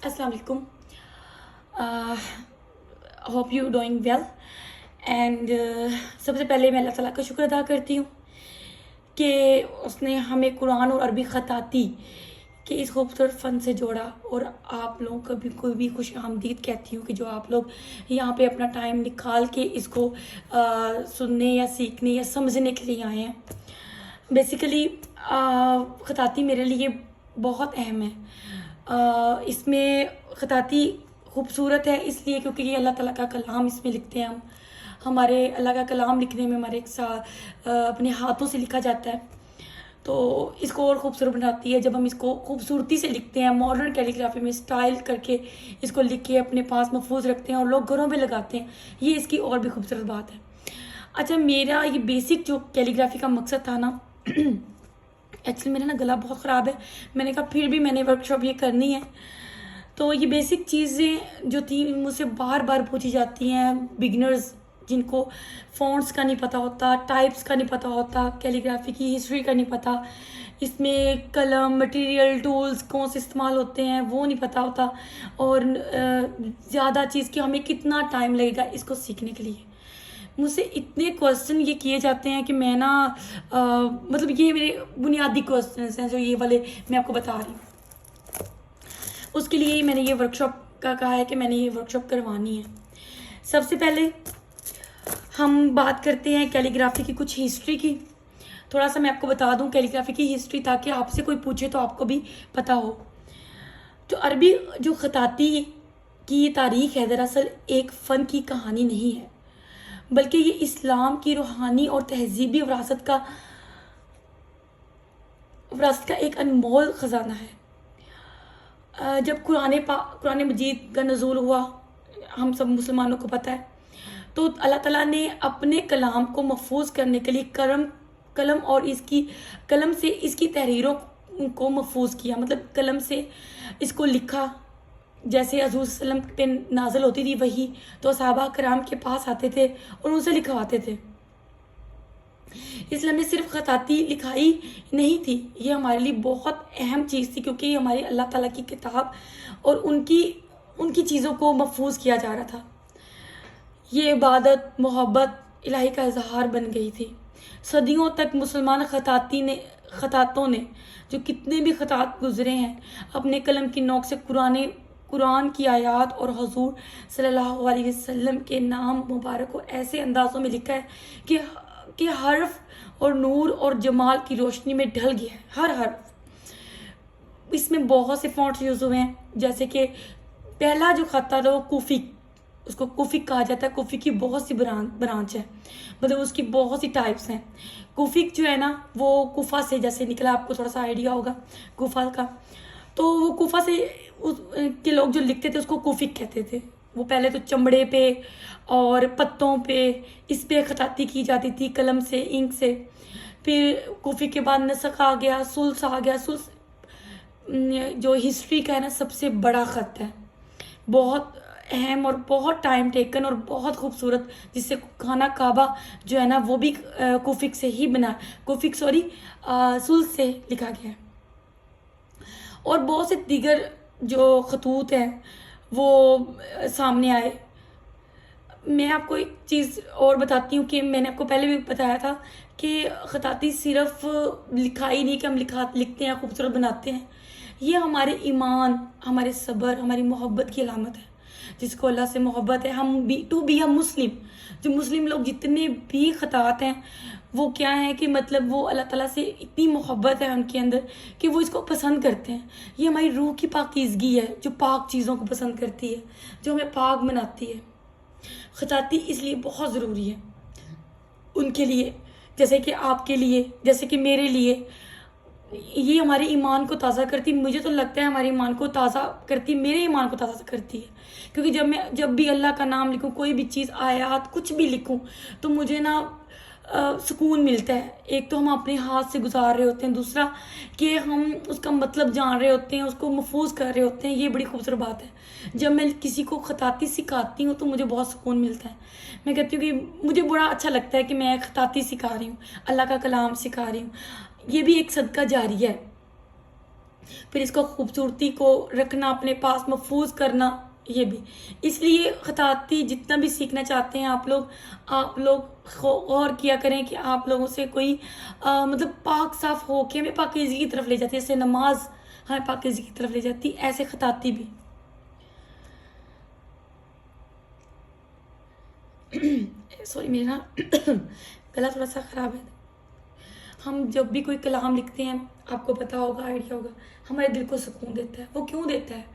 अस्सलाम वालेकुम। Hope you doing well and सबसे पहले मैं अल्लाह ताला का शुक्र अदा करती हूँ कि उसने हमें कुरान और अरबी ख़ताती के इस खूबसूरत फ़न से जोड़ा। और आप लोगों को भी कोई भी खुश आमदीद कहती हूँ कि जो आप लोग यहाँ पे अपना टाइम निकाल के इसको सुनने या सीखने या समझने के लिए आए हैं। बेसिकली ख़ताती मेरे लिए बहुत अहम है। इसमें ख़ताती खूबसूरत है इसलिए क्योंकि ये अल्लाह ताला का कलाम इसमें लिखते हैं हम। हमारे अल्लाह का कलाम लिखने में हमारे एक साथ अपने हाथों से लिखा जाता है, तो इसको और ख़ूबसूरत बनाती है जब हम इसको खूबसूरती से लिखते हैं, मॉडर्न कैलीग्राफी में स्टाइल करके इसको लिख के अपने पास महफूज रखते हैं और लोग घरों में लगाते हैं। ये इसकी और भी खूबसूरत बात है। अच्छा, मेरा ये बेसिक जो कैलीग्राफी का मकसद था ना एक्चुअली मेरा ना गला बहुत ख़राब है, मैंने कहा फिर भी मैंने वर्कशॉप ये करनी है। तो ये बेसिक चीज़ें जो थी मुझसे बार बार पूछी जाती हैं, बिगिनर्स जिनको फ़ॉन्ट्स का नहीं पता होता, टाइप्स का नहीं पता होता, कैलीग्राफी की हिस्ट्री का नहीं पता, इसमें कलम, मटेरियल, टूल्स कौन से इस्तेमाल होते हैं वो नहीं पता होता, और ज़्यादा चीज़ कि हमें कितना टाइम लगेगा इसको सीखने के लिए। मुझसे इतने क्वेश्चन ये किए जाते हैं कि मैं ना मतलब ये मेरे बुनियादी क्वेश्चन हैं जो ये वाले मैं आपको बता रही हूँ। उसके लिए ही मैंने ये वर्कशॉप का कहा है कि मैंने ये वर्कशॉप करवानी है। सबसे पहले हम बात करते हैं कैलीग्राफी की कुछ हिस्ट्री की। थोड़ा सा मैं आपको बता दूं कैलीग्राफी की हिस्ट्री ताकि आपसे कोई पूछे तो आपको भी पता हो। तो अरबी जो ख़ताती की तारीख है दरअसल एक फ़न की कहानी नहीं है, बल्कि ये इस्लाम की रूहानी और तहजीबी विरासत का एक अनमोल ख़जाना है। जब कुरान मजीद का नज़ूल हुआ, हम सब मुसलमानों को पता है, तो अल्लाह ताला ने अपने कलाम को महफूज करने के लिए कलम और कलम से इसकी तहरीरों को महफूज किया। मतलब कलम से इसको लिखा। जैसे हज़ूर सल्लम पे नाज़िल होती थी वही, तो सहाबा कराम के पास आते थे और उनसे लिखवाते थे। इसलिए हमें सिर्फ ख़ताती लिखाई नहीं थी, ये हमारे लिए बहुत अहम चीज़ थी क्योंकि ये हमारी अल्लाह ताला की किताब और उनकी चीज़ों को महफूज किया जा रहा था। ये इबादत, मोहब्बत, इलाही का इजहार बन गई थी। सदियों तक मुसलमान ख़तातों ने जो कितने भी ख़तात गुज़रे हैं, अपने कलम की नोक से कुरान की आयात और हुज़ूर सल्लल्लाहु अलैहि वसल्लम के नाम मुबारक को ऐसे अंदाज़ों में लिखा है कि हर्फ और नूर और जमाल की रोशनी में ढल गया है हर हर्फ। इसमें बहुत से फ़ॉन्ट्स यूज़ हुए हैं, जैसे कि पहला जो ख़त था वो कुफिक, उसको कुफिक कहा जाता है। कुफिक की बहुत सी ब्रांच है, मतलब उसकी बहुत सी टाइप्स हैं। कुफिक जो है ना वो कुफा से जैसे निकला, आपको थोड़ा सा आइडिया होगा कुफा का। तो वो कुफा से के लोग जो लिखते थे उसको कुफिक कहते थे। वो पहले तो चमड़े पे और पत्तों पे इस पे ख़ताती की जाती थी कलम से, इंक से। फिर कुफिक के बाद नसख आ गया, सुल्स आ गया। सुल्स जो हिस्ट्री का है ना सबसे बड़ा ख़त है, बहुत अहम और बहुत टाइम टेकन और बहुत खूबसूरत, जिससे खाना काबा जो है ना वो भी कुफिक से ही बना, सुल्स से लिखा गया है। और बहुत से दीगर जो खतूत हैं वो सामने आए। मैं आपको एक चीज़ और बताती हूँ कि मैंने आपको पहले भी बताया था कि ख़ताती सिर्फ लिखाई नहीं कि हम लिखते हैं, खूबसूरत बनाते हैं। ये हमारे ईमान, हमारे सब्र, हमारी मोहब्बत की अलामत है। जिसको अल्लाह से मोहब्बत है, हम मुस्लिम, जो मुस्लिम लोग जितने भी ख़तात हैं वो क्या है कि मतलब वो अल्लाह ताला से इतनी मोहब्बत है उनके अंदर कि वो इसको पसंद करते हैं। ये हमारी रूह की पाकीज़गी है जो पाक चीज़ों को पसंद करती है, जो हमें पाक बनाती है। ख़ताती इसलिए बहुत ज़रूरी है उनके लिए, जैसे कि आपके लिए, जैसे कि मेरे लिए। ये हमारे ईमान को ताज़ा करती, मुझे तो लगता है हमारे ईमान को ताज़ा करती, मेरे ईमान को ताज़ा करती है। क्योंकि जब भी अल्लाह का नाम लिखूँ, कोई भी चीज़, आयात कुछ भी लिखूँ, तो मुझे ना सुकून मिलता है। एक तो हम अपने हाथ से गुजार रहे होते हैं, दूसरा कि हम उसका मतलब जान रहे होते हैं, उसको महफूज कर रहे होते हैं। ये बड़ी खूबसूरत बात है। जब मैं किसी को ख़ताती सिखाती हूँ तो मुझे बहुत सुकून मिलता है। मैं कहती हूँ कि मुझे बड़ा अच्छा लगता है कि मैं ख़ताती सिखा रही हूँ, अल्लाह का कलाम सिखा रही हूँ। ये भी एक सदका जारिया है। फिर इसको खूबसूरती को रखना अपने पास, महफूज करना, ये भी। इसलिए खताती जितना भी सीखना चाहते हैं आप लोग गौर किया करें कि आप लोगों से कोई मतलब पाक साफ हो के हमें पाकीज़गी की तरफ ले जाती है। जैसे नमाज हमें पाकीज़गी की तरफ ले जाती, ऐसे खताती भी। सॉरी, मेरा गला थोड़ा सा ख़राब है। हम जब भी कोई कलाम लिखते हैं, आपको पता होगा, आइडिया होगा, हमारे दिल को सुकून देता है। वो क्यों देता है?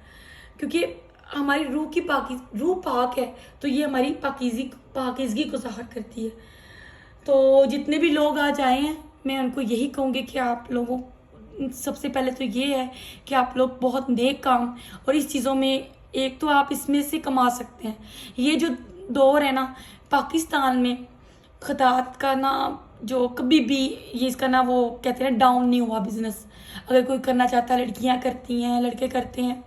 क्योंकि हमारी रूह पाक है, तो ये हमारी पाकीज़गी को ज़ाहिर करती है। तो जितने भी लोग आज आए हैं, मैं उनको यही कहूँगी कि आप लोगों, सबसे पहले तो ये है कि आप लोग बहुत नेक काम और इस चीज़ों में, एक तो आप इसमें से कमा सकते हैं। ये जो दौर है ना पाकिस्तान में, खतात का ना जो कभी भी ये इसका ना वो कहते हैं डाउन नहीं हुआ बिजनेस। अगर कोई करना चाहता है, लड़कियां करती हैं, लड़के करते हैं,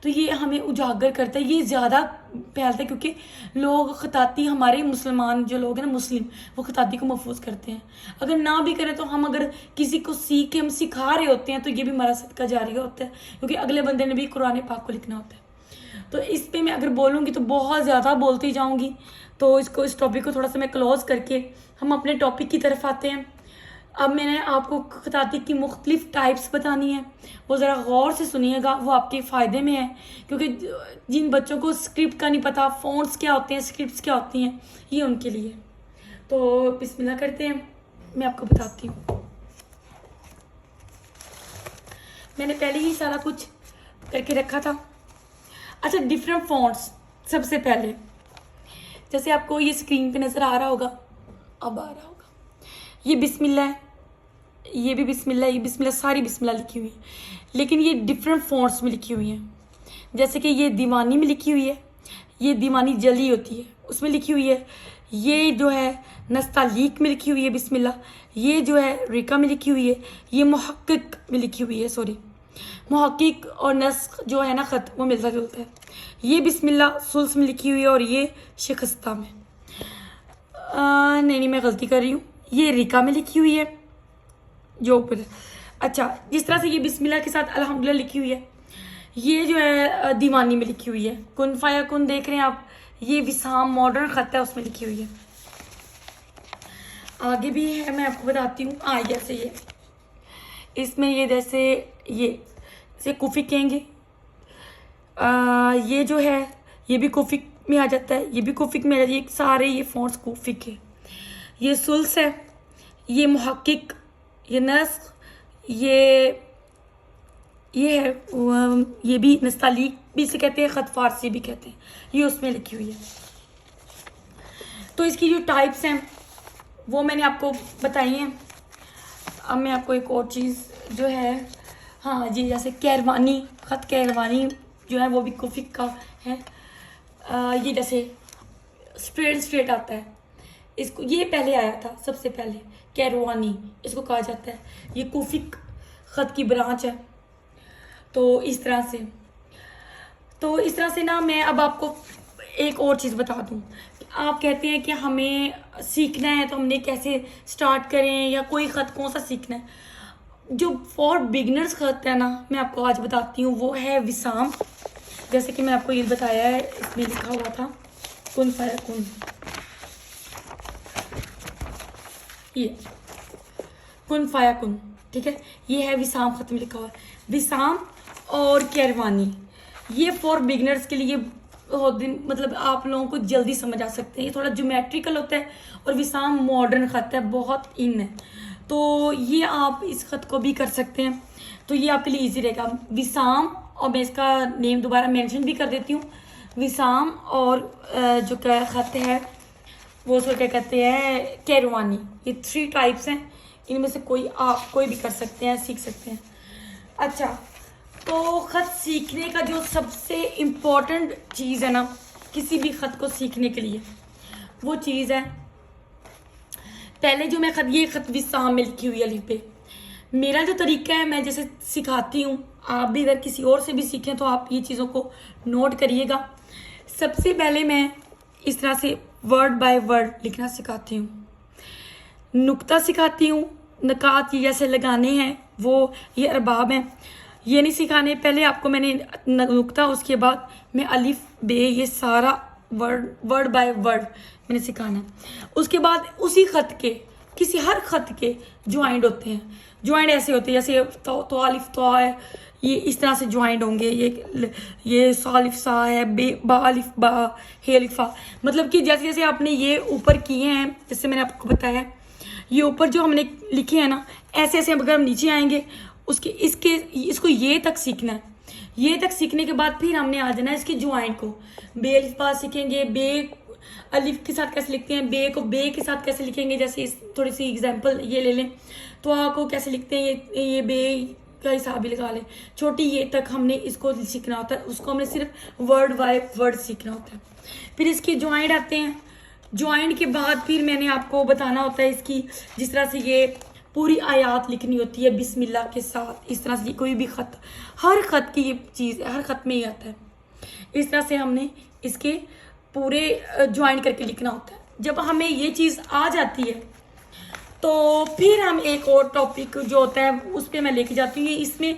तो ये हमें उजागर करता है, ये ज़्यादा फैलता है। क्योंकि लोग खताती, हमारे मुसलमान जो लोग हैं ना, मुस्लिम, वो खताती को महफूज करते हैं। अगर ना भी करें तो हम अगर किसी को सीख के हम सिखा रहे होते हैं, तो ये भी हमारा सदका जारी होता है, क्योंकि अगले बंदे ने भी कुरान पाक को लिखना होता है। तो इस पे मैं अगर बोलूँगी तो बहुत ज़्यादा बोलती जाऊँगी। तो इस टॉपिक को थोड़ा सा मैं क्लोज करके हम अपने टॉपिक की तरफ आते हैं। अब मैंने आपको खताती की मुख्तलिफ टाइप्स बतानी है, वो ज़रा गौर से सुनिएगा, वो आपके फ़ायदे में है। क्योंकि जिन बच्चों को स्क्रिप्ट का नहीं पता, फ़ॉन्ट्स क्या होते हैं, स्क्रिप्ट्स क्या होती हैं, ये उनके लिए। तो बिस्मिल्लाह करते हैं, मैं आपको बताती हूँ। मैंने पहले ही सारा कुछ करके रखा था। अच्छा, डिफरेंट फ़ॉन्ट्स। सबसे पहले जैसे आपको ये स्क्रीन पे नज़र आ रहा होगा, अब आ रहा होगा, ये बिस्मिल्लाह है, ये भी बिस्मिल्लाह, ये बिस्मिल्लाह, सारी बिस्मिल्लाह लिखी हुई है, लेकिन ये डिफरेंट फ़ॉन्ट्स में लिखी हुई हैं। जैसे कि ये दीवानी में लिखी हुई है, ये दीवानी जली होती है उसमें लिखी हुई है। ये जो है नस्तालीक में लिखी हुई है बिस्मिल्लाह, ये जो है रिका में लिखी हुई है, ये मुहक्किक में लिखी हुई है। सॉरी, मुहक्किक और नस्ख जो है ना ख़त, वो मिलता जुलता है। ये बिस्मिल्लाह सुल्स में लिखी हुई है और ये शिकस्ता में, नहीं मैं गलती कर रही हूँ, ये रिका में लिखी हुई है जो ऊपर। अच्छा, जिस तरह से ये बिस्मिल्लाह के साथ अल्हम्दुलिल्लाह लिखी हुई है, ये जो है दीवानी में लिखी हुई है। कुन फाया कुन देख रहे हैं आप, ये विसाम मॉडर्न ख़त है, उसमें लिखी हुई है। आगे भी है, मैं आपको बताती हूँ। जैसे ये इसमें ये जैसे कुफिक कहेंगे, ये जो है ये भी कुफिक में आ जाता है, ये भी कुफिक में आ जाती है, सारे ये फ़ॉन्ट्स कुफिक है। ये सुल्स है, ये मुहक्किक, ये नस्ख, ये है ये भी नस्तालीक भी इसे कहते हैं, ख़त फारसी भी कहते हैं, ये उसमें लिखी हुई है। तो इसकी जो टाइप्स हैं वो मैंने आपको बताई हैं। अब मैं आपको एक और चीज़ जो है, हाँ जी, जैसे कैरवानी, ख़त कैरवानी जो है वो भी कुफिक का है। ये जैसे स्ट्रेट आता है, इसको ये पहले आया था सबसे पहले, कैरवानी इसको कहा जाता है। ये कुफिक ख़त की ब्रांच है। तो इस तरह से ना मैं अब आपको एक और चीज़ बता दूं। आप कहते हैं कि हमें सीखना है तो हमने कैसे स्टार्ट करें, या कोई ख़त कौन सा सीखना है। जो फॉर बिगनर्स ख़त है ना, मैं आपको आज बताती हूँ, वो है विसाम। जैसे कि मैं आपको ये बताया है, इसमें लिखा हुआ था कुन फाया कुन, ये कुन फाया कुन, ठीक है, ये है विसाम ख़त में लिखा हुआ है। विसाम और कैरवानी ये फॉर बिगनर्स के लिए मतलब आप लोगों को जल्दी समझ आ सकते हैं। ये थोड़ा ज्योमेट्रिकल होता है और विसाम मॉडर्न ख़त है, बहुत इन है, तो ये आप इस ख़त को भी कर सकते हैं। तो ये आपके लिए इजी रहेगा। विसाम, और मैं इसका नेम दोबारा मेंशन भी कर देती हूँ, विसाम और जो क्या ख़त है वो उसको क्या कहते हैं, कैरवानी। ये 3 टाइप्स हैं, इनमें से कोई आप कोई भी कर सकते हैं, सीख सकते हैं। अच्छा, तो ख़त सीखने का जो सबसे इम्पोर्टेंट चीज़ है ना किसी भी ख़त को सीखने के लिए, वो चीज़ है, पहले जो मैं ये ख़त विसाम में लिखी हुई अलिफ पे, मेरा जो तरीका है, मैं जैसे सिखाती हूँ, आप भी अगर किसी और से भी सीखें तो आप ये चीज़ों को नोट करिएगा। सबसे पहले मैं इस तरह से वर्ड बाय वर्ड लिखना सिखाती हूँ, नुक्ता सिखाती हूँ, नकात ये जैसे लगाने हैं वो, ये अरबाब हैं। ये नहीं सिखाने, पहले आपको मैंने नुक्ता, उसके बाद मैं अलिफ बे ये सारा वर्ड बाय वर्ड मैंने सिखाना है। उसके बाद उसी ख़त के किसी हर ख़त के ज्वाइंट होते हैं। ज्वाइंट ऐसे होते हैं जैसे तो अलिफ तो है, ये इस तरह से ज्वाइंट होंगे। ये सा अलिफ सा है, बे बा अलिफ बा, हे अलिफ फा। मतलब कि जैसे जैसे आपने ये ऊपर किए हैं, जैसे मैंने आपको बताया, ये ऊपर जो हमने लिखे हैं ना, ऐसे ऐसे अगर हम नीचे आएंगे इसको ये तक सीखना है। ये तक सीखने के बाद फिर हमने आ जाना है इसके ज्वाइंट को। बे अलिफ बा सीखेंगे, बे अलिफ के साथ कैसे लिखते हैं, बे को बे के साथ कैसे लिखेंगे, जैसे इस थोड़ी सी एग्जांपल ये ले लें, तो आ को कैसे लिखते हैं, ये बे का हिसाब भी लगा लें। छोटी ये तक हमने इसको सीखना होता है, उसको हमने सिर्फ वर्ड बाय वर्ड सीखना होता है। फिर इसके ज्वाइंट आते हैं। ज्वाइंट के बाद फिर मैंने आपको बताना होता है इसकी, जिस तरह से ये पूरी आयात लिखनी होती है बिस्मिल्लाह के साथ, इस तरह से कोई भी ख़त, हर ख़त की ये चीज़ हर ख़त में ही आता है। इस तरह से हमने इसके पूरे ज्वाइन करके लिखना होता है। जब हमें ये चीज़ आ जाती है तो फिर हम एक और टॉपिक जो होता है उस पर मैं लेके जाती हूँ। इसमें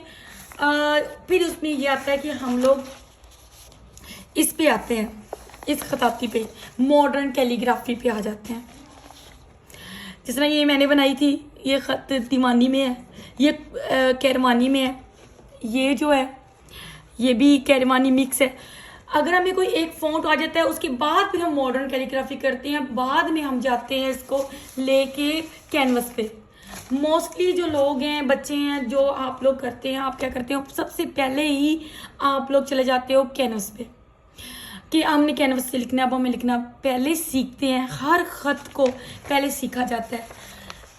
फिर उसमें ये आता है कि हम लोग इस पे आते हैं, इस खताती पे, मॉडर्न कैलीग्राफी पे आ जाते हैं। जिस तरह ये मैंने बनाई थी, ये ख़त दीवानी में है, ये कैरवानी में है, ये जो है ये भी कैरवानी मिक्स है। अगर हमें कोई एक फ़ॉन्ट आ जाता है उसके बाद फिर हम मॉडर्न कैलीग्राफी करते हैं, बाद में हम जाते हैं इसको लेके कैनवस पे। मोस्टली जो लोग हैं, बच्चे हैं, जो आप लोग करते हैं, आप क्या करते हो, सबसे पहले ही आप लोग चले जाते हो कैनवस पे कि हमने कैनवस से लिखना है। अब हमें लिखना पहले सीखते हैं, हर ख़त को पहले सीखा जाता है।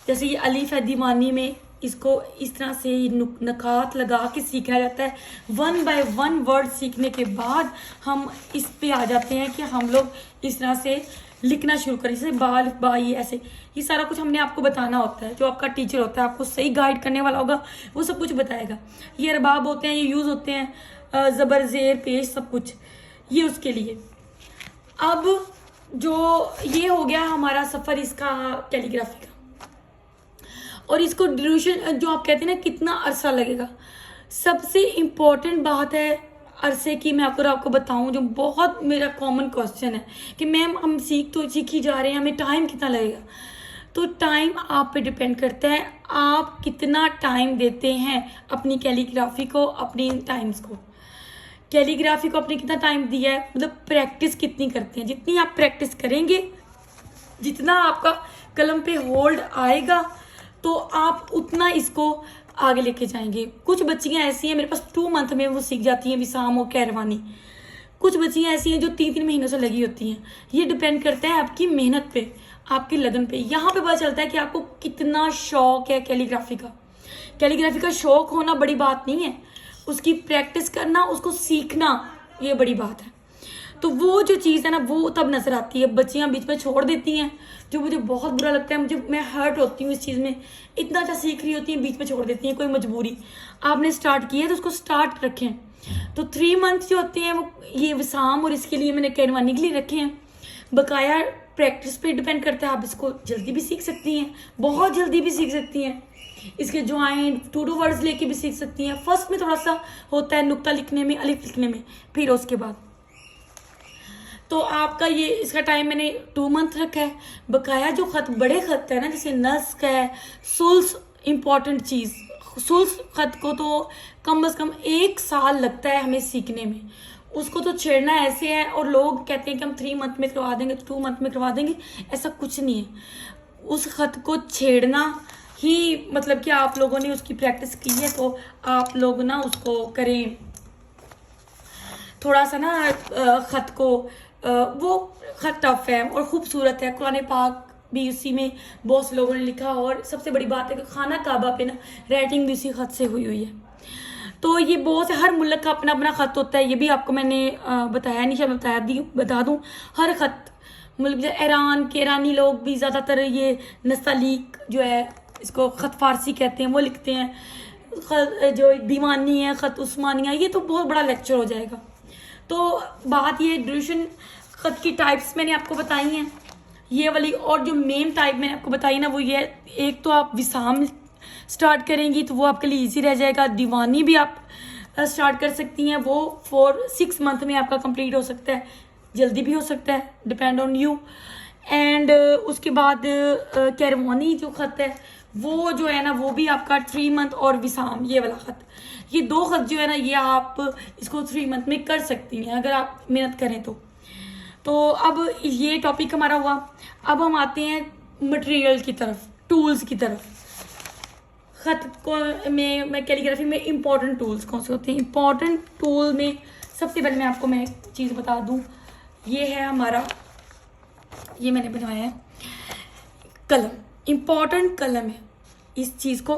जैसे ये अलीफ है दीवानी में, इसको इस तरह से नकात लगा के सीखा जाता है। 1 बाय 1 वर्ड सीखने के बाद हम इस पे आ जाते हैं कि हम लोग इस तरह से लिखना शुरू करें, जैसे बाल बाई ऐसे। ये सारा कुछ हमने आपको बताना होता है। जो आपका टीचर होता है आपको सही गाइड करने वाला होगा, वो सब कुछ बताएगा। ये अरबाब होते हैं, ये यूज़ होते हैं, ज़बर ज़ेर पेश सब कुछ, ये उसके लिए। अब जो ये हो गया हमारा सफ़र इसका कैलीग्राफी का, और इसको ड्यूरेशन जो आप कहते हैं ना कितना अरसा लगेगा, सबसे इम्पोर्टेंट बात है अरसे की। मैं आपको बताऊं, जो बहुत मेरा कॉमन क्वेश्चन है कि मैम हम सीख ही जा रहे हैं, हमें टाइम कितना लगेगा। तो टाइम आप पे डिपेंड करता है, आप कितना टाइम देते हैं अपनी कैलीग्राफी को, अपनी टाइम्स को। कैलीग्राफी को आपने कितना टाइम दिया है, मतलब प्रैक्टिस कितनी करते हैं। जितनी आप प्रैक्टिस करेंगे, जितना आपका कलम पे होल्ड आएगा, तो आप उतना इसको आगे लेके जाएंगे। कुछ बच्चियां ऐसी हैं मेरे पास 2 मंथ में वो सीख जाती हैं विसाम और कैरवानी। कुछ बच्चियां ऐसी हैं जो 3-3 महीनों से लगी होती हैं। ये डिपेंड करता है आपकी मेहनत पे, आपकी लगन पे। यहाँ पे पता चलता है कि आपको कितना शौक है कैलीग्राफी का। कैलीग्राफी का शौक होना बड़ी बात नहीं है, उसकी प्रैक्टिस करना, उसको सीखना, ये बड़ी बात है। तो वो जो चीज़ है ना, वो तब नज़र आती है। बच्चियाँ बीच में छोड़ देती हैं, जो मुझे बहुत बुरा लगता है। मैं हर्ट होती हूँ इस चीज़ में। इतना अच्छा सीख रही होती हैं, बीच में छोड़ देती हैं, कोई मजबूरी। आपने स्टार्ट किया है तो उसको स्टार्ट रखें। तो 3 मंथ जो होते हैं वो ये विसाम और इसके लिए मैंने कैरवानी के लिए रखे हैं। बकाया प्रैक्टिस पे डिपेंड करता है, आप इसको जल्दी भी सीख सकती हैं, बहुत जल्दी भी सीख सकती हैं। इसके ज्वाइंट 2 वर्ड्स लेके भी सीख सकती हैं। फर्स्ट में थोड़ा सा होता है नुक्ता लिखने में, अलिफ लिखने में, फिर उसके बाद तो आपका ये इसका टाइम मैंने 2 मंथ रखा है। बकाया जो ख़त बड़े ख़त है ना, जैसे नस्क है, सुल्स, इम्पॉर्टेंट चीज़, सुल्स ख़त को तो कम से कम 1 साल लगता है हमें सीखने में। उसको तो छेड़ना ऐसे है, और लोग कहते हैं कि हम 3 मंथ में करवा देंगे, 2 मंथ में करवा देंगे, ऐसा कुछ नहीं है। उस ख़त को छेड़ना ही मतलब कि आप लोगों ने उसकी प्रैक्टिस की है, तो आप लोग ना उसको करें थोड़ा सा ना। ख़त को वो ख़त टफ है और ख़ूबसूरत है। कुरान पाक भी उसी में बहुत से लोगों ने लिखा, और सबसे बड़ी बात है कि खाना काबा पे ना राइटिंग भी उसी ख़त से हुई है। तो ये बहुत से, हर मुल्क का अपना अपना ख़त होता है। ये भी आपको मैंने बताया नहीं, शायद बता दूँ। हर ख़त मुल्क, ईरान के ईरानी लोग भी ज़्यादातर ये नस्तालीक जो है, इसको ख़त फ़ारसी कहते हैं, वो लिखते हैं। जो दीवानी है, ख़त उस्मानिया, ये तो बहुत बड़ा लेक्चर हो जाएगा। तो बात ये ड्यूरेशन ख़त की टाइप्स मैंने आपको बताई हैं, ये वाली। और जो मेन टाइप मैंने आपको बताई ना, वो ये एक तो आप विसाम स्टार्ट करेंगी तो वो आपके लिए ईजी रह जाएगा। दीवानी भी आप स्टार्ट कर सकती हैं, वो 4-6 मंथ में आपका कंप्लीट हो सकता है, जल्दी भी हो सकता है, डिपेंड ऑन यू। एंड उसके बाद कैरवानी जो ख़त है वो जो है ना वो भी आपका 3 मंथ, और विसाम ये वाला ख़त, ये 2 ख़त जो है ना ये आप इसको 3 मंथ में कर सकती हैं अगर आप मेहनत करें तो अब ये टॉपिक हमारा हुआ। अब हम आते हैं मटेरियल की तरफ, टूल्स की तरफ। ख़त को मैं कैलीग्राफी में इम्पॉर्टेंट टूल्स कौन से होते हैं? इम्पॉर्टेंट टूल में सबसे पहले मैं आपको एक चीज़ बता दूं, ये है हमारा, ये मैंने बनवाया है कलम, इम्पॉर्टेंट कलम है। इस चीज़ को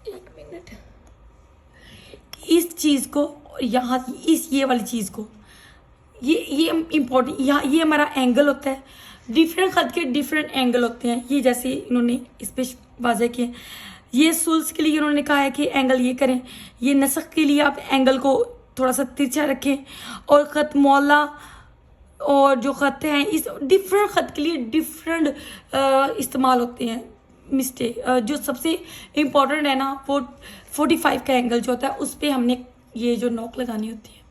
1 मिनट, इस चीज़ को यहाँ ये वाली चीज़ को, ये इम्पॉर्टेंट, यहाँ ये हमारा एंगल होता है। डिफरेंट ख़त के डिफरेंट एंगल होते हैं, ये जैसे इन्होंने इस पर वाज़ह किया। ये सुल्स के लिए उन्होंने कहा है कि एंगल ये करें, ये नसख के लिए आप एंगल को थोड़ा सा तिरछा रखें। और ख़त मौला और जो ख़त हैं इस डिफरेंट ख़त के लिए डिफरेंट इस्तेमाल होते हैं। मिस्टेक जो सबसे इम्पॉर्टेंट है ना वो 45 का एंगल जो होता है उस पर हमने ये जो नॉक लगानी होती है,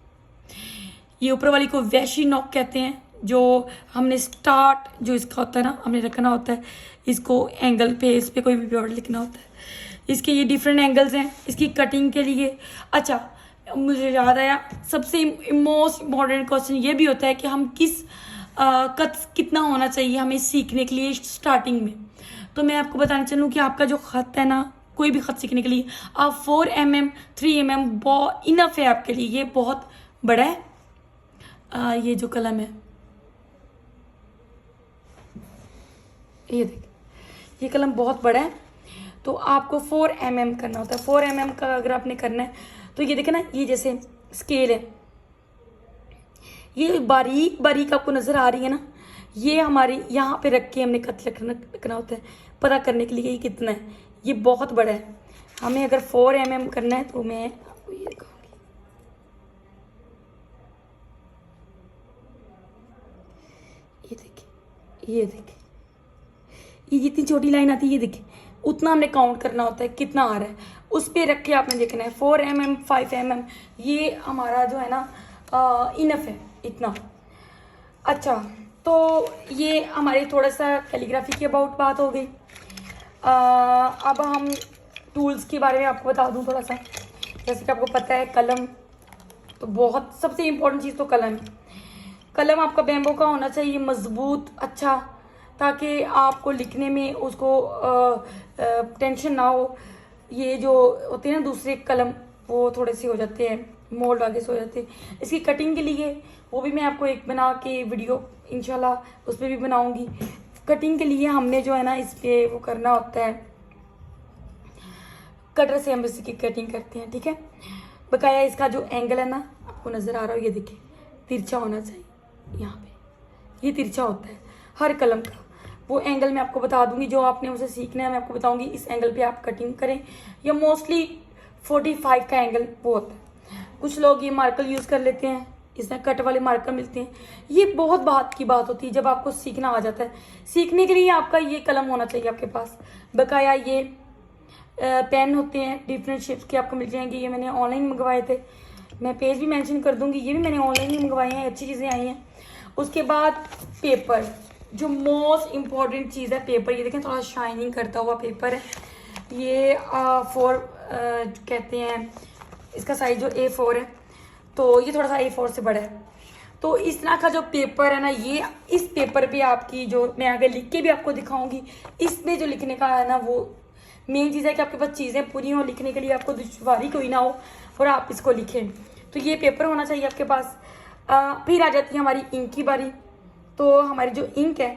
ये ऊपर वाली को वैशी नॉक कहते हैं। जो हमने स्टार्ट जो इसका होता है ना हमने रखना होता है इसको एंगल पे, इस पर कोई भी वर्ड लिखना होता है। इसके ये डिफरेंट एंगल्स हैं इसकी कटिंग के लिए। अच्छा, मुझे याद आया, सबसे मोस्ट इम्पॉर्टेंट क्वेश्चन ये भी होता है कि हम कट कितना होना चाहिए हमें सीखने के लिए स्टार्टिंग में। तो मैं आपको बताना चाहूँ कि आपका जो ख़त है ना, कोई भी ख़त सीखने के लिए आप 4 mm 3 mm बहुत इनफ है आपके लिए। ये बहुत बड़ा है, ये जो कलम है ये देखिए, ये कलम बहुत बड़ा है तो आपको 4 mm करना होता है। 4 mm का अगर आपने करना है तो ये देखें ना, ये जैसे स्केल है, ये बारीक बारीक आपको नज़र आ रही है ना, ये हमारी यहाँ पे रख के हमने कत रखना होता है पता करने के लिए ये कितना है। ये बहुत बड़ा है, हमें अगर 4 mm करना है तो मैं आपको ये दिखाऊंगी। ये देखिए, ये जितनी छोटी लाइन आती है ये देखिए, उतना हमने काउंट करना होता है कितना आ रहा है, उस पर रख के आपने देखना है। 4 mm 5 mm ये हमारा जो है ना इनफ है इतना। अच्छा, तो ये हमारी थोड़ा सा कैलीग्राफी की अबाउट बात हो गई। अब हम टूल्स के बारे में आपको बता दूं थोड़ा सा। जैसे कि आपको पता है कलम तो बहुत सबसे इम्पोर्टेंट चीज़ तो कलम है। कलम आपका बैम्बो का होना चाहिए, मजबूत, अच्छा, ताकि आपको लिखने में उसको टेंशन ना हो। ये जो होते हैं ना दूसरे कलम वो थोड़े से हो जाते हैं, मोल्ड आगे से हो जाते हैं। इसकी कटिंग के लिए वो भी मैं आपको एक बना के वीडियो इंशाल्लाह उस पर भी बनाऊंगी। कटिंग के लिए हमने जो है ना इस पे वो करना होता है, कटर से हम इसकी कटिंग करते हैं, ठीक है। बकाया इसका जो एंगल है ना आपको नज़र आ रहा हो, ये देखिए तिरछा होना चाहिए, यहाँ पे ये तिरछा होता है हर कलम का। वो एंगल मैं आपको बता दूंगी, जो आपने उसे सीखना है मैं आपको बताऊंगी इस एंगल पे आप कटिंग करें। या मोस्टली 45 का एंगल वो होता है। कुछ लोग ये मार्कर यूज़ कर लेते हैं, इसमें कट वाले मार्कर मिलते हैं। ये बहुत बात की बात होती है जब आपको सीखना आ जाता है। सीखने के लिए आपका ये कलम होना चाहिए आपके पास। बकाया ये पेन होते हैं डिफरेंट शेप्स के आपको मिल जाएंगे। ये मैंने ऑनलाइन मंगवाए थे, मैं पेज भी मेंशन कर दूंगी। ये भी मैंने ऑनलाइन ही मंगवाए हैं, अच्छी चीज़ें आई हैं। उसके बाद पेपर, जो मोस्ट इम्पॉर्टेंट चीज़ है पेपर। ये देखें थोड़ा शाइनिंग करता हुआ पेपर है। ये कहते हैं इसका साइज जो A4 है, तो ये थोड़ा सा A4 से बड़ा है। तो इस तरह का जो पेपर है ना, ये इस पेपर पे आपकी जो मैं आगे लिख के भी आपको दिखाऊंगी, इसमें जो लिखने का है ना वो मेन चीज़ है कि आपके पास चीज़ें पूरी हों, लिखने के लिए आपको दुश्वारी कोई ना हो और आप इसको लिखें। तो ये पेपर होना चाहिए आपके पास। फिर आ जाती है हमारी इंक की बारी। तो हमारी जो इंक है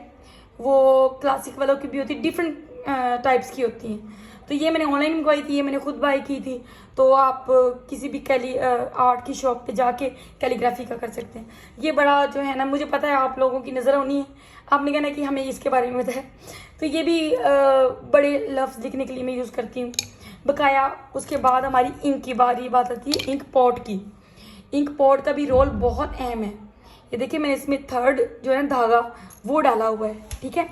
वो क्लासिक वालों की भी होती है, डिफरेंट टाइप्स की होती हैं। तो ये मैंने ऑनलाइन मंगवाई थी, ये मैंने खुद बाई की थी। तो आप किसी भी आर्ट की शॉप पे जाके कैलीग्राफी का कर सकते हैं। ये बड़ा जो है ना, मुझे पता है आप लोगों की नज़र होनी है, आपने कहना कि हमें इसके बारे में बताया। तो ये भी बड़े लफ्ज़ लिखने के लिए मैं यूज़ करती हूँ। बकाया उसके बाद हमारी इंक की बारी बात आती है इंक पॉट की। इंक पॉट का भी रोल बहुत अहम है। ये देखिए मैंने इसमें 3rd जो है धागा वो डाला हुआ है, ठीक है।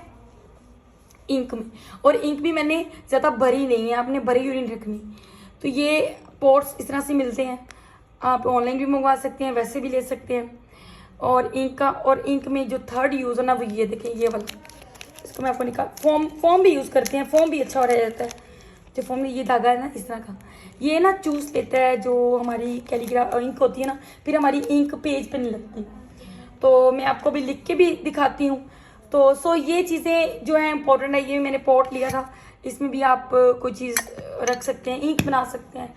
इंक में। और इंक भी मैंने ज़्यादा भरी नहीं है, आपने भरी हुई नहीं रखनी। तो ये पोर्ट्स इस तरह से मिलते हैं, आप ऑनलाइन भी मंगवा सकते हैं, वैसे भी ले सकते हैं। और इंक में जो थर्ड यूज़ है ना वो ये देखें, ये वाला, इसको मैं आपको निकाल, फॉर्म भी यूज़ करते हैं, फॉर्म भी अच्छा हो रह जाता है। जो फॉर्म में ये धागा है ना इस तरह का, ये ना चूस लेता है जो हमारी कैलीग्राफ इंक होती है ना, फिर हमारी इंक पेज पे नहीं लगती। तो मैं आपको भी लिख के भी दिखाती हूँ। तो ये चीज़ें जो है इम्पोर्टेंट है। ये मैंने पॉट लिया था, इसमें भी आप कोई चीज़ रख सकते हैं, इंक बना सकते हैं।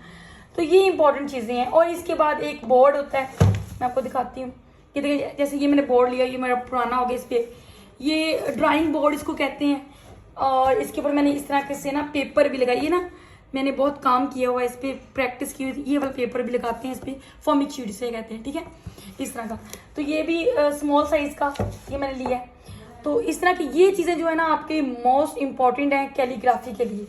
तो ये इंपॉर्टेंट चीज़ें हैं। और इसके बाद एक बोर्ड होता है, मैं आपको दिखाती हूँ। ये देखिए, जैसे ये मैंने बोर्ड लिया, ये मेरा पुराना हो गया, इस पर ये ड्राइंग बोर्ड इसको कहते हैं। और इसके ऊपर मैंने इस तरह से ना पेपर भी लगाई है ना, मैंने बहुत काम किया हुआ है इस पर, प्रैक्टिस की हुई थी। ये वाला पेपर भी लगाते हैं इस पर, फॉर्मिक शीट से कहते हैं, ठीक है, इस तरह का। तो ये भी स्मॉल साइज़ का ये मैंने लिया है। तो इस तरह की ये चीज़ें जो है ना आपके मोस्ट इम्पॉर्टेंट हैं कैलीग्राफी के लिए।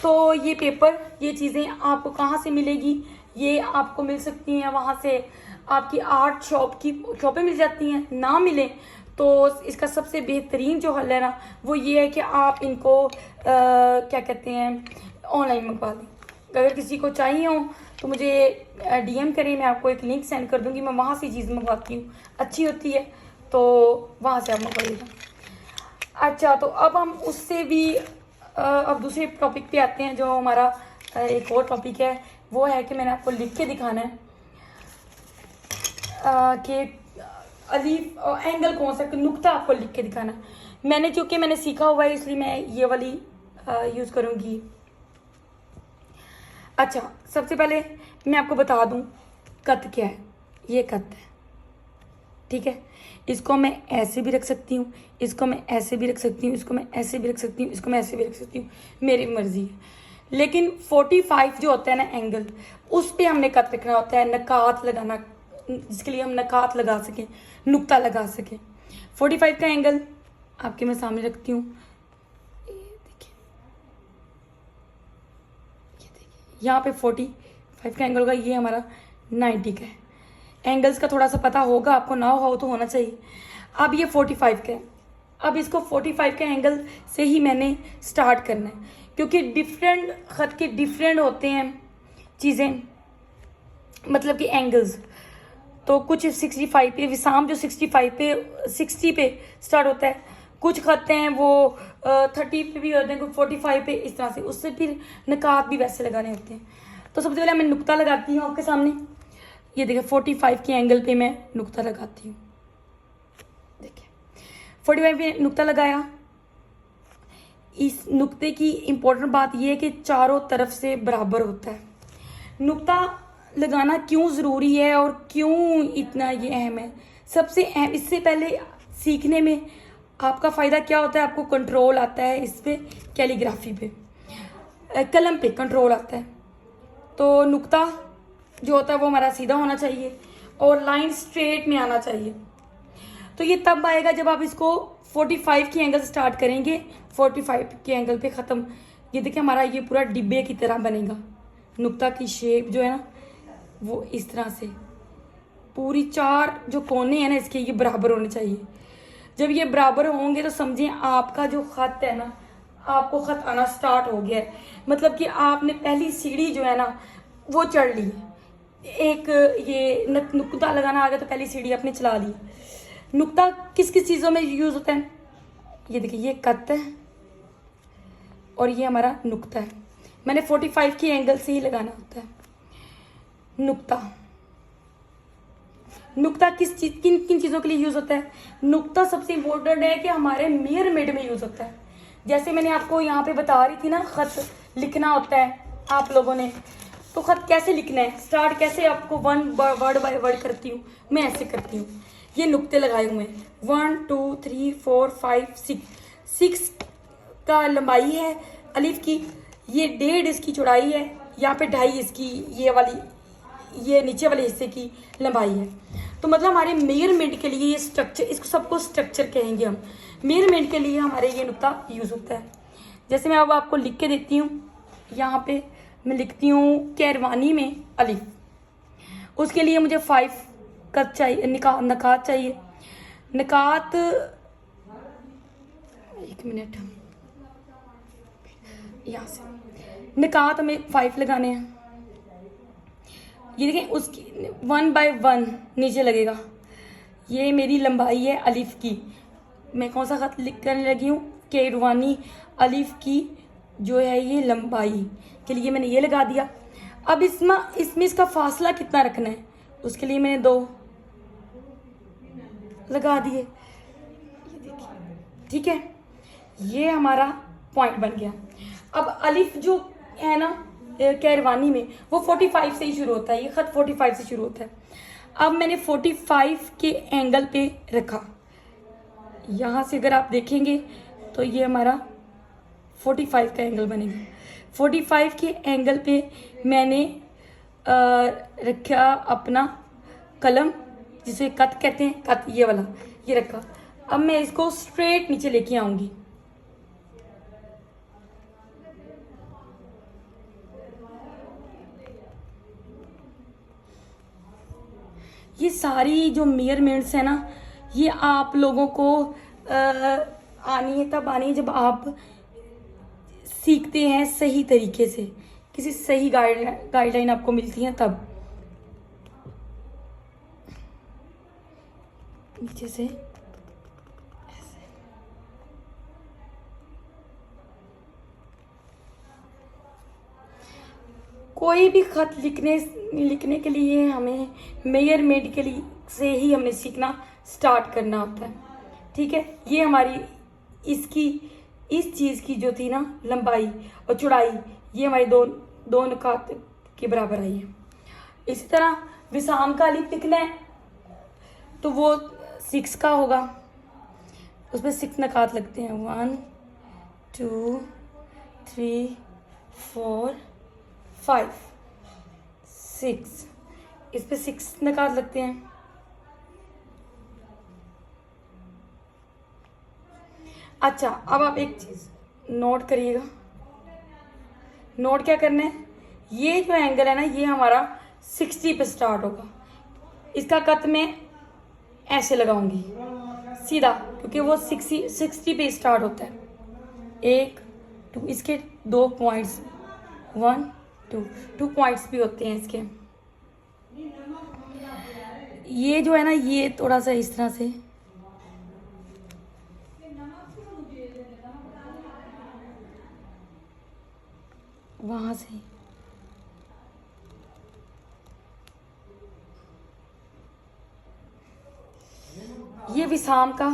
तो ये पेपर, ये चीज़ें आपको कहाँ से मिलेगी? ये आपको मिल सकती हैं वहाँ से, आपकी आर्ट शॉपें मिल जाती हैं। ना मिले तो इसका सबसे बेहतरीन जो हल है ना वो ये है कि आप इनको क्या कहते हैं, ऑनलाइन मंगवा लें। अगर किसी को चाहिए हो तो मुझे DM करें, मैं आपको एक लिंक सेंड कर दूंगी, मैं वहाँ से चीज़ मंगवाती हूँ, अच्छी होती है, तो वहाँ से आप मंगवाइएगा। अच्छा, तो अब हम उससे भी अब दूसरे टॉपिक पे आते हैं। जो हमारा एक और टॉपिक है वो है कि मैंने आपको लिख के दिखाना है कि अलीफ एंगल कौन सा, नुक्ता आपको लिख के दिखाना है। मैंने सीखा हुआ है इसलिए मैं ये वाली यूज़ करूँगी। अच्छा, सबसे पहले मैं आपको बता दूँ कत क्या है। ये कत है, ठीक है। इसको मैं ऐसे भी रख सकती हूँ, इसको मैं ऐसे भी रख सकती हूँ, इसको मैं ऐसे भी रख सकती हूँ, इसको मैं ऐसे भी रख सकती हूँ, मेरी मर्जी है। लेकिन 45 जो होता है ना एंगल, उस पर हमने कत रखना होता है, नकात लगाना, जिसके लिए हम नकात लगा सकें, नुक्ता लगा सकें। 45 का एंगल आपके मैं सामने रखती हूँ, ये देखिए यहाँ पे 45 का एंगल होगा, ये हमारा 90 का है। एंगल्स का थोड़ा सा पता होगा आपको, ना हो तो होना चाहिए। अब ये 45 का है, अब इसको 45 के एंगल से ही मैंने स्टार्ट करना है, क्योंकि डिफरेंट ख़त के डिफरेंट होते हैं चीज़ें, मतलब कि एंगल्स। तो कुछ 65 पे, विसाम जो 65 पे 60 पे स्टार्ट होता है, कुछ ख़त हैं वो 30 पे भी होते हैं, कुछ 45 पे, इस तरह से। उससे फिर निकात भी वैसे लगाने होते हैं। तो सबसे पहले मैं नुक्ता लगाती हूँ आपके सामने। ये देखिए 45 के एंगल पे मैं नुक्ता लगाती हूँ। देखिए 45 पे नुक्ता लगाया। इस नुक्ते की इम्पोर्टेंट बात यह है कि चारों तरफ से बराबर होता है। नुक्ता लगाना क्यों ज़रूरी है और क्यों इतना ये अहम है? सबसे अहम, इससे पहले सीखने में आपका फ़ायदा क्या होता है? आपको कंट्रोल आता है इस पे, कैलीग्राफी पे, कलम पे कंट्रोल आता है। तो नुक्ता जो होता है वो हमारा सीधा होना चाहिए और लाइन स्ट्रेट में आना चाहिए। तो ये तब आएगा जब आप इसको 45 की एंगल से स्टार्ट करेंगे, 45 के एंगल पे ख़त्म। ये देखिए हमारा ये पूरा डिब्बे की तरह बनेगा। नुक्ता की शेप जो है ना वो इस तरह से, पूरी चार जो कोने हैं ना इसके, ये बराबर होने चाहिए। जब ये बराबर होंगे तो समझिए आपका जो ख़त है ना, आपको ख़त आना स्टार्ट हो गया है। मतलब कि आपने पहली सीढ़ी जो है ना वो चढ़ ली। एक ये नुक्ता लगाना आ गया तो पहली सीढ़ी आपने चला ली। नुक्ता किस किस चीज़ों में यूज़ होता है? ये देखिए ये कत है और ये हमारा नुक्ता है। मैंने 45 की एंगल से ही लगाना होता है नुक्ता। नुक्ता किन किन चीज़ों के लिए यूज़ होता है? नुक्ता सबसे इम्पोर्टेंट है कि हमारे मेजरमेंट में यूज़ होता है। जैसे मैंने आपको यहाँ पे बता रही थी ना, ख़त लिखना होता है आप लोगों ने, तो ख़त कैसे लिखना है, स्टार्ट कैसे, आपको वर्ड बाय वर्ड करती हूँ मैं, ऐसे करती हूँ। ये नुक्ते लगाए हुए हैं 1 2 3 4 5 6 का लंबाई है अलिफ की, ये 1.5 इसकी चौड़ाई है, यहाँ पे 2.5 इसकी ये वाली, ये नीचे वाले हिस्से की लंबाई है। तो मतलब हमारे मेजरमेंट के लिए ये स्ट्रक्चर, इसको सबको स्ट्रक्चर कहेंगे हम। मेजरमेंट के लिए हमारे ये नुक्ता यूज़ होता है। जैसे मैं अब आपको लिख के देती हूँ, यहाँ पे मैं लिखती हूँ कैरवानी में अलिफ। उसके लिए मुझे 5 कत चाहिए, नकात चाहिए। नकात, एक मिनट, यहाँ से निकात हमें 5 लगाने हैं। ये देखें उसकी 1 बाय 1 नीचे लगेगा। ये मेरी लंबाई है अलिफ की। मैं कौन सा खत लिख करने लगी हूँ, केरवानी अलिफ की जो है ये लंबाई के लिए मैंने ये लगा दिया। अब इसमें इसका फासला कितना रखना है, उसके लिए मैंने 2 लगा दिए। ये देखिए, ठीक है, ये हमारा पॉइंट बन गया। अब अलिफ जो है ना कैरवानी में, वो 45 से ही शुरू होता है। ये खत 45 से शुरू होता है। अब मैंने 45 के एंगल पे रखा। यहाँ से अगर आप देखेंगे तो ये हमारा 45 का एंगल बनेगा। 45 के एंगल पे मैंने रखा अपना कलम, जिसे कत कहते हैं, कत ये वाला ये रखा। अब मैं इसको स्ट्रेट नीचे लेके आऊंगी। ये सारी जो मेजरमेंट्स है ना, ये आप लोगों को आनी है, तब आनी है जब आप सीखते हैं सही तरीके से, किसी सही गाइडलाइन आपको मिलती है तब। नीचे से ऐसे। कोई भी खत लिखने के लिए हमें मेजरमेंट के लिए से ही हमने सीखना स्टार्ट करना होता है। ठीक है, ये हमारी इस चीज़ की जो थी ना लंबाई और चौड़ाई, ये हमारी दो नुकात के बराबर आई है। इसी तरह विसाम का अलिफ लिखना है तो वो 6 का होगा, उसमें 6 नकात लगते हैं। 1 2 3 4 5 6, इस पे 6 नकात लगते हैं। अच्छा, अब आप एक चीज नोट करिएगा। नोट क्या करना है, ये जो एंगल है ना, ये हमारा 60 पे स्टार्ट होगा। इसका कत मैं ऐसे लगाऊंगी सीधा, क्योंकि वो 60 पे स्टार्ट होता है। 1 2, इसके 2 पॉइंट्स, 1 2 पॉइंट्स भी होते हैं इसके। ये जो है ना, ये थोड़ा सा इस तरह से वहां से ये विसाम का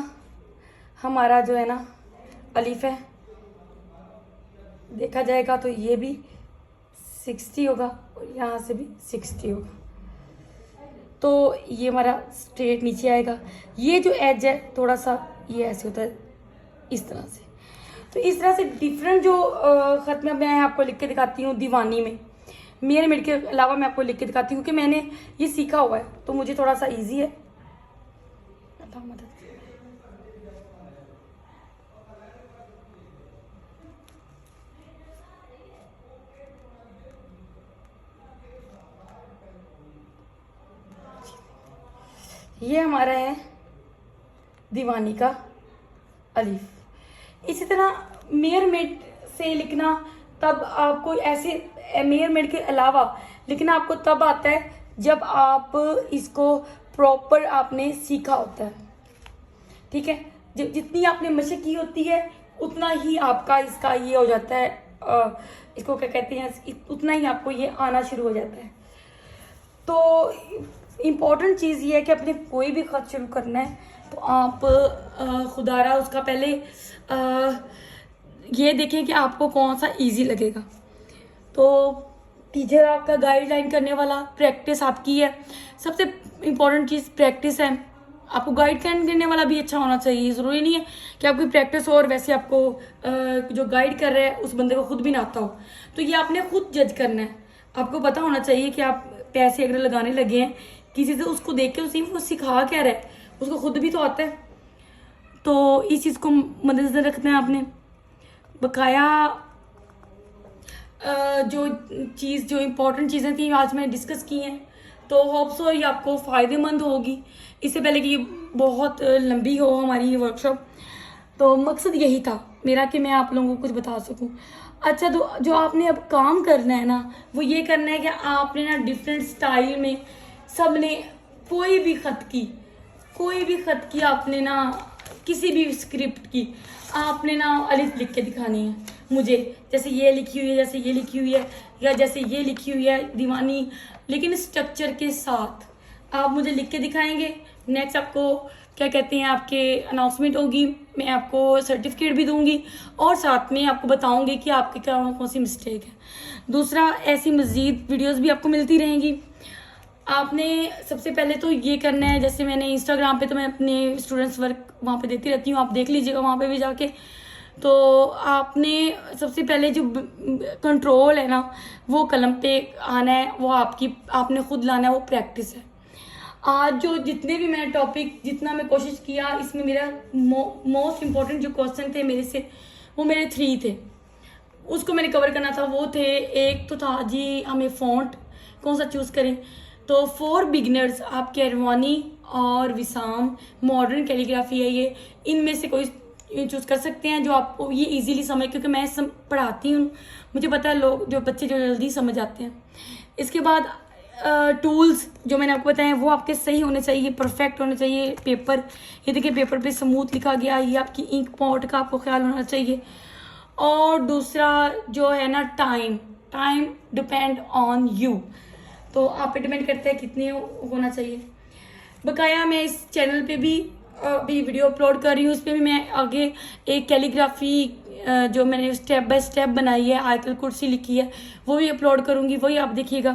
हमारा जो है ना अलिफ है, देखा जाएगा तो ये भी 60 होगा और यहाँ से भी 60 होगा। तो ये हमारा स्ट्रेट नीचे आएगा। ये जो एज है थोड़ा सा ये ऐसे होता है इस तरह से। तो इस तरह से डिफरेंट जो खत में मैं आपको लिख के दिखाती हूँ दीवानी में, मेजरमेंट के अलावा मैं आपको लिख के दिखाती हूँ, क्योंकि मैंने ये सीखा हुआ है तो मुझे थोड़ा सा इजी है। मदद ये हमारा है दीवानी का अलिफ। इसी तरह मेजरमेंट से लिखना, तब आपको ऐसे मेजरमेंट के अलावा लिखना आपको तब आता है जब आप इसको प्रॉपर आपने सीखा होता है। ठीक है, जितनी आपने मशक की होती है उतना ही आपका इसका ये हो जाता है, इसको क्या कहते हैं, उतना ही आपको ये आना शुरू हो जाता है। तो इम्पॉर्टेंट चीज़ ये है कि अपने कोई भी खत शुरू करना है तो आप खुदारा उसका पहले ये देखें कि आपको कौन सा इजी लगेगा। तो टीचर आपका गाइडलाइन करने वाला, प्रैक्टिस आपकी है। सबसे इम्पोर्टेंट चीज़ प्रैक्टिस है। आपको गाइड करने वाला भी अच्छा होना चाहिए। ज़रूरी नहीं है कि आपकी प्रैक्टिस हो और वैसे आपको जो गाइड कर रहा है उस बंदे को खुद भी ना आता हो। तो ये आपने खुद जज करना है। आपको पता होना चाहिए कि आप पैसे अगर लगाने लगे हैं किसी से, उसको देख के उसी वो सिखा क्या रहा है, उसको खुद भी तो आता है। तो इस चीज़ को मद्देनजर रखना है आपने। बकाया जो इम्पोर्टेंट चीज़ें थी आज मैंने डिस्कस की हैं, तो होप सो ये आपको फ़ायदेमंद होगी। इससे पहले कि ये बहुत लंबी हो हमारी ये वर्कशॉप, तो मकसद यही था मेरा कि मैं आप लोगों को कुछ बता सकूं। अच्छा, तो जो आपने अब काम करना है ना, वो ये करना है कि आपने ना डिफरेंट स्टाइल में सबने कोई भी खत की आपने ना, किसी भी स्क्रिप्ट की आपने ना अलिफ लिख के दिखानी है मुझे। जैसे ये लिखी हुई है, जैसे ये लिखी हुई है, या जैसे ये लिखी हुई है दीवानी, लेकिन स्ट्रक्चर के साथ आप मुझे लिख के दिखाएंगे। नेक्स्ट आपको क्या कहते हैं, आपके अनाउंसमेंट होगी, मैं आपको सर्टिफिकेट भी दूंगी और साथ में आपको बताऊंगी कि आपके क्या कौन सी मिस्टेक है। दूसरा, ऐसी मज़ीद वीडियोस भी आपको मिलती रहेंगी। आपने सबसे पहले तो ये करना है, जैसे मैंने इंस्टाग्राम पे तो मैं अपने स्टूडेंट्स वर्क वहाँ पे देती रहती हूँ, आप देख लीजिएगा वहाँ पे भी जाके। तो आपने सबसे पहले जो कंट्रोल है ना, वो कलम पे आना है, वो आपने खुद लाना है, वो प्रैक्टिस है। आज जो जितने भी मैंने टॉपिक, जितना मैं कोशिश किया, इसमें मेरा मोस्ट इम्पोर्टेंट जो क्वेश्चन थे मेरे से, वो मेरे 3 थे, उसको मैंने कवर करना था। वो थे, एक तो था जी हमें फ़ॉन्ट कौन सा चूज़ करें। तो फॉर बिगनर्स आप कैरवानी और विसाम मॉडर्न कैलीग्राफी है, ये इनमें से कोई चूज़ कर सकते हैं जो आपको ये इजीली समझ, क्योंकि मैं पढ़ाती हूँ, मुझे पता है लोग जो बच्चे जो जल्दी समझ आते हैं। इसके बाद टूल्स जो मैंने आपको बताए वो आपके सही होने चाहिए, परफेक्ट होने चाहिए। पेपर, ये देखिए पेपर पे स्मूथ लिखा गया, ये आपकी इंक पॉट का आपको ख्याल होना चाहिए। और दूसरा जो है ना, टाइम डिपेंड ऑन यू, तो आप पे डिपेंड करता है कितने होना चाहिए। बकाया मैं इस चैनल पे भी अभी वीडियो अपलोड कर रही हूँ, उस पर भी मैं आगे एक कैलीग्राफी जो मैंने स्टेप बाय स्टेप बनाई है, आयतुल कुर्सी लिखी है, वो भी अपलोड करूँगी, वही आप देखिएगा।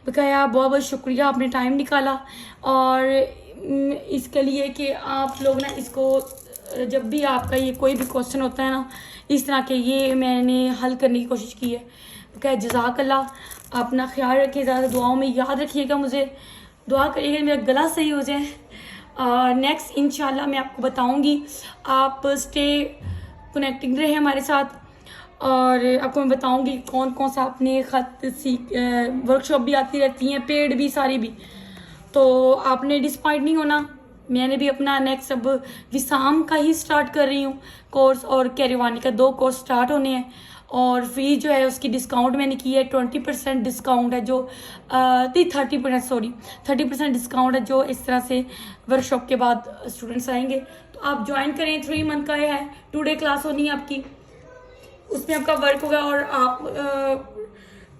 बकाया बहुत बहुत शुक्रिया, आपने टाइम निकाला और इसके लिए कि आप लोग ना इसको, जब भी आपका ये कोई भी क्वेश्चन होता है ना इस तरह के, ये मैंने हल करने की कोशिश की है। बकाया जज़ाकल्लाह, अपना ख्याल रखिए, ज़्यादा दुआओं में याद रखिएगा, मुझे दुआ करिएगा मेरा गला सही हो जाए। नेक्स्ट इंशाल्लाह मैं आपको बताऊंगी, आप स्टे कनेक्टिंग रहे हमारे साथ, और आपको मैं बताऊंगी कौन कौन सा आपने ख़त वर्कशॉप भी आती रहती हैं, पेड भी, सारी भी। तो आपने डिसपॉइंट नहीं होना। मैंने भी अपना नेक्स्ट अब विसाम का ही स्टार्ट कर रही हूँ कोर्स, और कैरवानी का 2 कोर्स स्टार्ट होने हैं, और फीस जो है उसकी डिस्काउंट मैंने की है, 20% डिस्काउंट है, जो 30% डिस्काउंट है जो इस तरह से वर्कशॉप के बाद स्टूडेंट्स आएंगे। तो आप ज्वाइन करें, 3 मंथ का है, 2 डे क्लास होनी है आपकी, उसमें आपका वर्क होगा और आप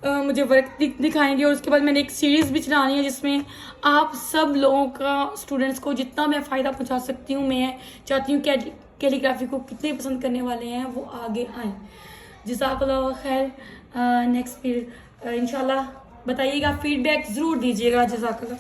मुझे वर्क दिखाएंगे। और उसके बाद मैंने एक सीरीज़ भी चलानी है जिसमें आप सब लोगों का, स्टूडेंट्स को जितना मैं फ़ायदा पहुंचा सकती हूँ, मैं चाहती हूँ कैलीग्राफी को कितने पसंद करने वाले हैं वो आगे आएँ। जज़ाकल्लाह खैर। नेक्स्ट फिर इंशाल्लाह बताइएगा, फीडबैक ज़रूर दीजिएगा। जज़ाकल्लाह।